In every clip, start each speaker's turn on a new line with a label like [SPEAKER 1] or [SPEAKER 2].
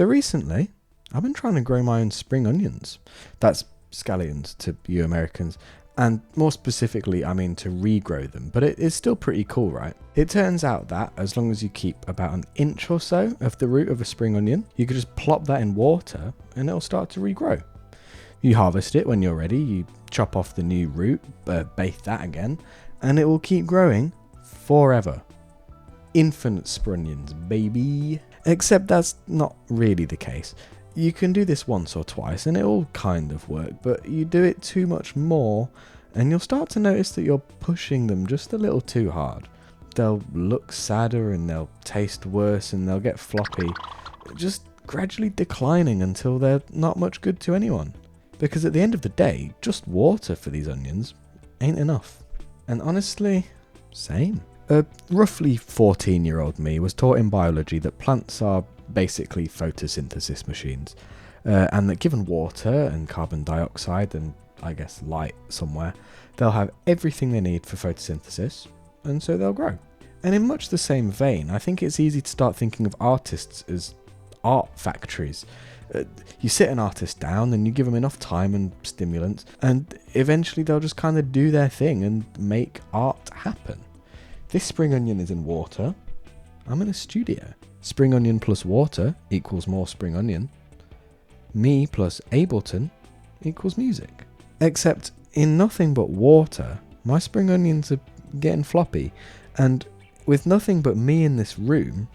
[SPEAKER 1] So recently, I've been trying to grow my own spring onions. That's scallions to you Americans. And more specifically, I mean to regrow them, but it is still pretty cool, right? It turns out that as long as you keep about an inch or so of the root of a spring onion, you could just plop that in water and it'll start to regrow. You harvest it when you're ready, you chop off the new root, bake that again, and it will keep growing forever. Infinite sprunions, baby. Except that's not really the case. You can do this once or twice and it'll kind of work, but you do it too much more and you'll start to notice that you're pushing them just a little too hard. They'll look sadder and they'll taste worse and they'll get floppy, just gradually declining until they're not much good to anyone. Because at the end of the day, just water for these onions ain't enough. And honestly, same. A roughly 14-year-old me was taught in biology that plants are basically photosynthesis machines, and that given water and carbon dioxide and I guess light somewhere, they'll have everything they need for photosynthesis, and so they'll grow. And in much the same vein, I think it's easy to start thinking of artists as art factories. You sit an artist down and you give them enough time and stimulants, and eventually they'll just kind of do their thing and make art happen. This spring onion is in water. I'm in a studio. Spring onion plus water equals more spring onion. Me plus Ableton equals music. Except in nothing but water, my spring onions are getting floppy, and with nothing but me in this room,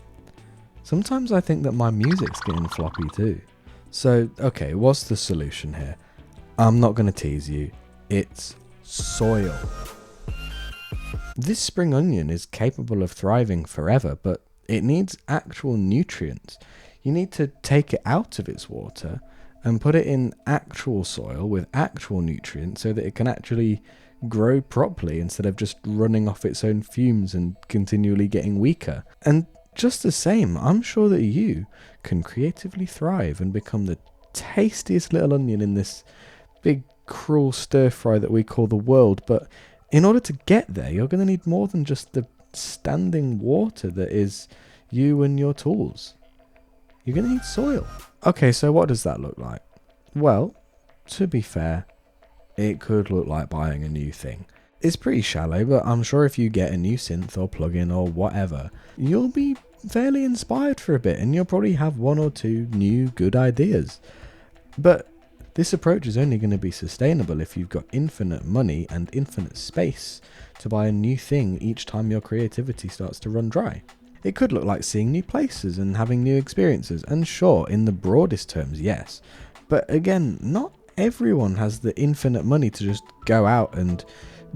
[SPEAKER 1] sometimes I think that my music's getting floppy too. So, okay, what's the solution here? I'm not going to tease you. It's soil. This spring onion is capable of thriving forever, but it needs actual nutrients. You need to take it out of its water and put it in actual soil with actual nutrients so that it can actually grow properly instead of just running off its own fumes and continually getting weaker. And just the same, I'm sure that you can creatively thrive and become the tastiest little onion in this big cruel stir fry that we call the world, but in order to get there, you're going to need more than just the standing water that is you and your tools. You're going to need soil. Okay, so what does that look like? Well, to be fair, it could look like buying a new thing. It's pretty shallow, but I'm sure if you get a new synth or plugin or whatever, you'll be fairly inspired for a bit and you'll probably have one or two new good ideas. But this approach is only going to be sustainable if you've got infinite money and infinite space to buy a new thing each time your creativity starts to run dry. It could look like seeing new places and having new experiences, and sure, in the broadest terms, yes. But again, not everyone has the infinite money to just go out and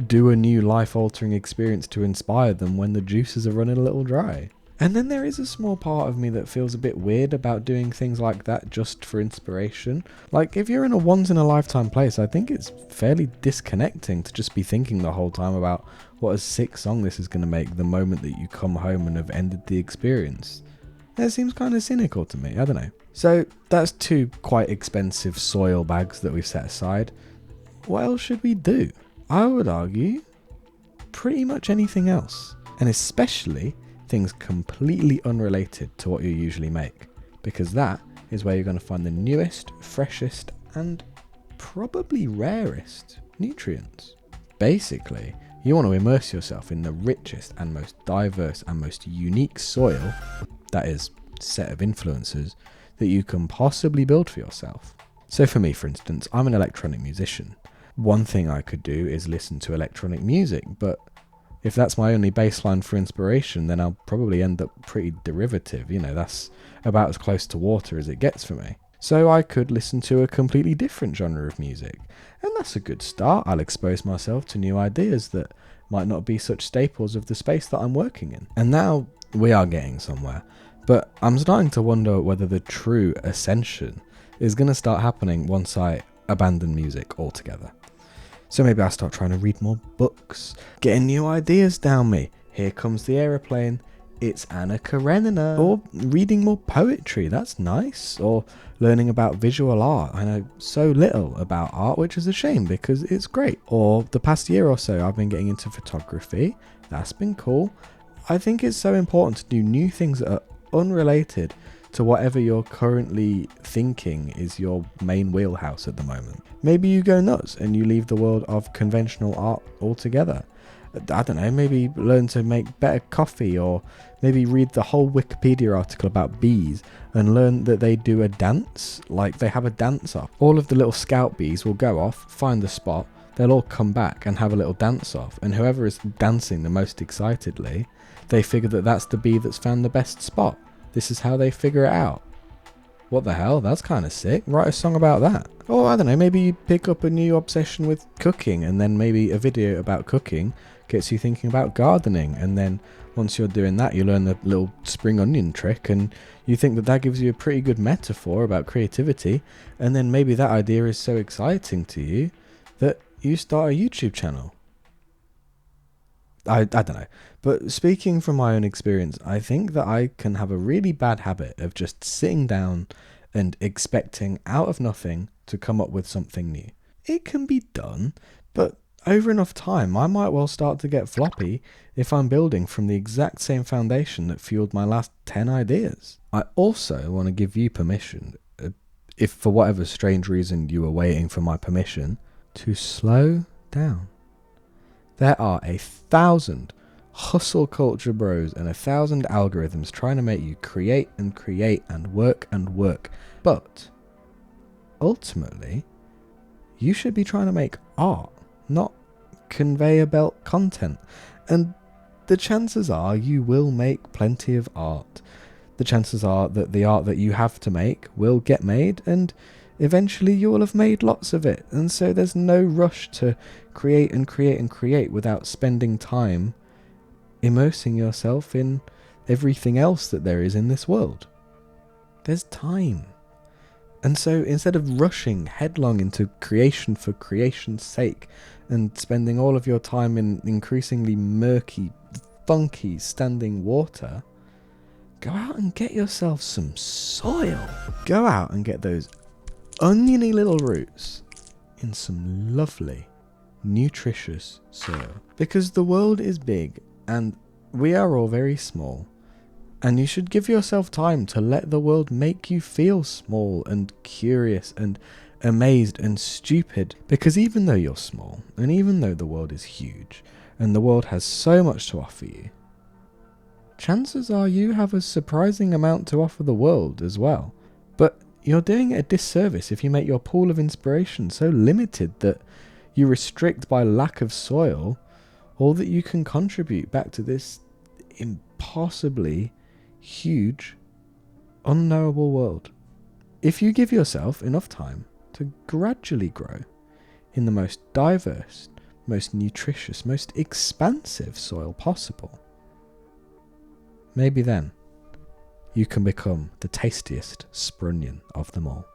[SPEAKER 1] do a new life-altering experience to inspire them when the juices are running a little dry. And then there is a small part of me that feels a bit weird about doing things like that just for inspiration. Like, if you're in a once-in-a-lifetime place, I think it's fairly disconnecting to just be thinking the whole time about what a sick song this is going to make the moment that you come home and have ended the experience. That seems kind of cynical to me, I don't know. So, that's 2 quite expensive soil bags that we've set aside. What else should we do? I would argue pretty much anything else. And especially things completely unrelated to what you usually make, because that is where you're going to find the newest, freshest, and probably rarest nutrients. Basically, you want to immerse yourself in the richest and most diverse and most unique soil, that is, set of influences, that you can possibly build for yourself. So for me, for instance, I'm an electronic musician. One thing I could do is listen to electronic music, but if that's my only baseline for inspiration, then I'll probably end up pretty derivative. You know, that's about as close to water as it gets for me. So I could listen to a completely different genre of music, and that's a good start. I'll expose myself to new ideas that might not be such staples of the space that I'm working in. And now we are getting somewhere, but I'm starting to wonder whether the true ascension is going to start happening once I abandon music altogether. So maybe I start trying to read more books, getting new ideas down me. Here comes the aeroplane. It's Anna Karenina. Or reading more poetry. That's nice. Or learning about visual art. I know so little about art, which is a shame because it's great. Or the past year or so, I've been getting into photography. That's been cool. I think it's so important to do new things that are unrelated to whatever you're currently thinking is your main wheelhouse at the moment. Maybe you go nuts and you leave the world of conventional art altogether. I don't know, maybe learn to make better coffee, or maybe read the whole Wikipedia article about bees and learn that they do a dance, like they have a dance off. All of the little scout bees will go off, find the spot, they'll all come back and have a little dance off, and whoever is dancing the most excitedly, they figure that that's the bee that's found the best spot. This is how they figure it out. What the hell? That's kind of sick. Write a song about that. Or I don't know, maybe you pick up a new obsession with cooking, and then maybe a video about cooking gets you thinking about gardening, and then once you're doing that you learn the little spring onion trick, and you think that that gives you a pretty good metaphor about creativity, and then maybe that idea is so exciting to you that you start a YouTube channel. I don't know, but speaking from my own experience, I think that I can have a really bad habit of just sitting down and expecting out of nothing to come up with something new. It can be done, but over enough time I might well start to get floppy if I'm building from the exact same foundation that fueled my last 10 ideas. I also want to give you permission, if for whatever strange reason you were waiting for my permission, to slow down. There are 1,000 hustle culture bros and 1,000 algorithms trying to make you create and create and work and work. But ultimately, you should be trying to make art, not conveyor belt content. And the chances are you will make plenty of art. The chances are that the art that you have to make will get made, and eventually you will have made lots of it. And so there's no rush to create and create and create without spending time immersing yourself in everything else that there is in this world. There's time. And so instead of rushing headlong into creation for creation's sake and spending all of your time in increasingly murky, funky standing water, go out and get yourself some soil. Go out and get those oniony little roots in some lovely, nutritious soil. Because the world is big and we are all very small. And you should give yourself time to let the world make you feel small and curious and amazed and stupid. Because even though you're small, and even though the world is huge, and the world has so much to offer you, chances are you have a surprising amount to offer the world as well. But you're doing it a disservice if you make your pool of inspiration so limited that you restrict by lack of soil all that you can contribute back to this impossibly huge, unknowable world. If you give yourself enough time to gradually grow in the most diverse, most nutritious, most expansive soil possible, maybe then you can become the tastiest sprunion of them all.